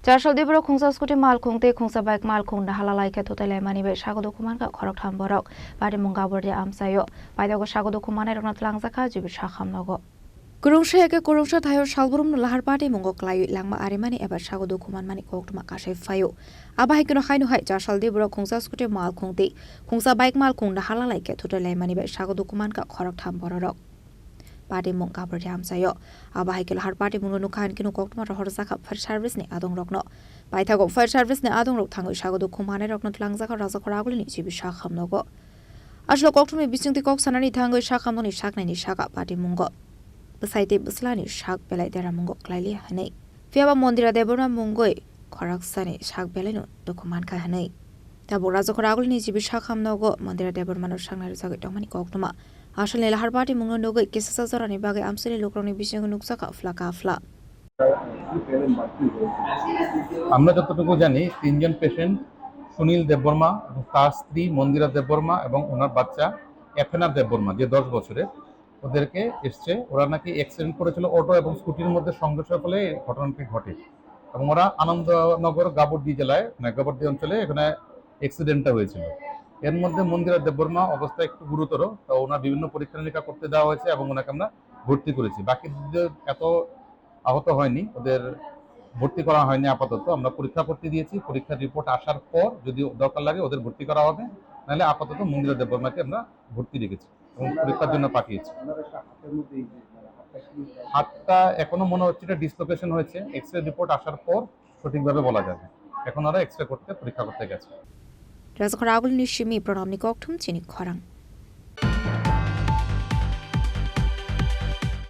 Jashal dibro khungsa skuti mal khungte khungsa bike mal khung da halalai ke thotele mani be sagodo kuman ka khorok tham borok bari munga borde amsayo paidago sagodo kumane rokna tlang zakha jibi shakham nogo kurungsha eke kurungsha thayo salburum lahar pati mungo klayu langma arimani eba sagodo kuman mani koktuma kashe fayo abahi kino khainu hai jashal dibro khungsa skuti mal khungte khungsa bike mal khung da halalai ke thotele mani be sagodo kuman ka khorok tham borok Party mong kabur jam sayo abahi kilo har party mong nukan kino koktuma rohor zakha fire service ni adong rokno paithago fire service ni adong rok thango sagodo khumane rokno tlang zakha raja khoraguli ni jibi shakham nogo aslo koktumi bisingti kok sanani thango shakham ni shaknai ni shaka party mongo besaite buslani shak belai dera mongo klaili hanai fiaba mondira deborna mongoi khorak sani shak belai no dokuman ka hanai tabo raja khoraguli ni jibi shakham nogo mondira deborma no shaknai zaga tongmani koktuma আসলে লাহার party মুঙ্গ নগৈ কেসা জরানি বাগে আমসলি লোকরনি বিশঙ্গ নুকসা কাফলা কাফলা আমরা যতটুকু জানি তিনজন patient Sunil Debbarma এবং তার স্ত্রী মন্দিরা দেববর্মা এবং ওনার বাচ্চা এফেনা দেববর্মা যে 10 বছরের ওদেরকে এসছে ওরা নাকি অ্যাক্সিডেন্ট করেছিল অটো এবং স্কুটির মধ্যে সংঘর্ষের ফলে এই ঘটনাটি ঘটে এবং ওরা আনন্দনগর গাবর্দি জেলায় গাবর্দি অঞ্চলে এখানে অ্যাক্সিডেন্টটা হয়েছিল এর মধ্যে মন্দিরা দেববর্মা অবস্থা একটু গুরুতর তো ওনার বিভিন্ন পরীক্ষা নিরীক্ষা করতে দেওয়া হয়েছে এবং ওনাকে আমরা ভর্তি করেছি বাকিদের এত আহত হয়নি ওদের ভর্তি করা হয়নি আপাতত আমরা পরীক্ষা করতে দিয়েছি পরীক্ষার রিপোর্ট আসার পর যদি দরকার লাগে ওদের ভর্তি করা হবে নাহলে আপাতত মন্দিরা দেববর্মাকে আমরা ভর্তি রেখেছি এবং পরীক্ষার জন্য পাঠিয়েছি হাতটা এখনো মনে হচ্ছে এটা ডিসলোকেশন হয়েছে এক্স রে রিপোর্ট আসার পর সঠিকভাবে বলা যাবে এখন ওরা এক্স রে করতে পরীক্ষা করতে গেছে রাজা খরাগুল নিশিমি প্রণামনি kokthum chini khorang